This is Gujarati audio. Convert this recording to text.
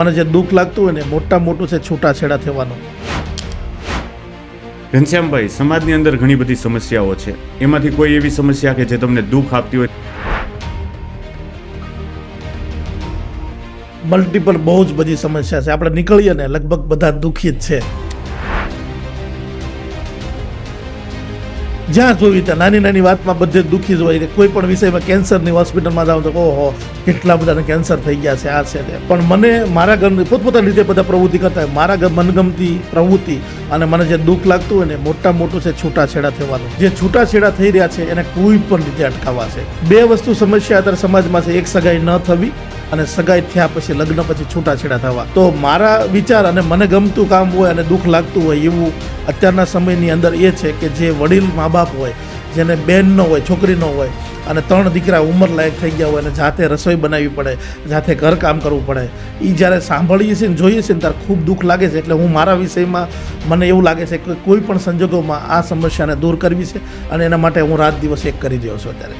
મને જે દુઃખ લાગતું હોય ને મોટા મોટું છે છૂટાછેડા થવાનું. ઘનશ્યામભાઈ, સમાજની અંદર ઘણી બધી સમસ્યાઓ છે, એમાંથી કોઈ એવી સમસ્યા કે જે તમને દુઃખ આપતી હોય? મલ્ટિપલ બહુ જ બધી સમસ્યા છે. આપણે નીકળીએ ને લગભગ બધા દુઃખી જ છે. જ્યાં જોયું ત્યાં નાની નાની વાતમાં બધે દુઃખી જ હોય. કોઈ પણ વિષયમાં કેન્સરની હોસ્પિટલમાં જાઉં તો ઓહો કેટલા બધાને કેન્સર થઈ ગયા છે, આ છે તે. પણ મને મારા ઘરની પોતપોતાની રીતે બધા પ્રવૃત્તિ કરતા હોય, મારા મનગમતી પ્રવૃત્તિ અને મને જે દુઃખ લાગતું હોય ને મોટા મોટું છે છૂટાછેડા થવાનું. જે છૂટાછેડા થઈ રહ્યા છે એને કોઈ પણ રીતે અટકાવવા છે. બે વસ્તુ સમસ્યા અત્યારે સમાજમાં છે, એક સગાઈ ન થવી અને સગાઈ થયા પછી લગ્ન પછી છૂટાછેડા થવા. તો મારા વિચાર અને મને ગમતું કામ હોય અને દુઃખ લાગતું હોય એવું અત્યારના સમયની અંદર એ છે કે જે વડીલ મા બાપ હોય, જેને બેન ન હોય, છોકરી ન હોય અને 3 દીકરા ઉંમર લાયક થઈ ગયા હોય અને જાતે રસોઈ બનાવવી પડે, જાતે ઘર કામ કરવું પડે, એ જ્યારે સાંભળીએ છીએ ને જોઈએ છીએ ને ત્યારે ખૂબ દુઃખ લાગે છે. એટલે હું મારા વિષયમાં મને એવું લાગે છે કે કોઈ પણ સંજોગોમાં આ સમસ્યાને દૂર કરવી છે અને એના માટે હું રાત દિવસ એક કરી રહ્યો છું અત્યારે.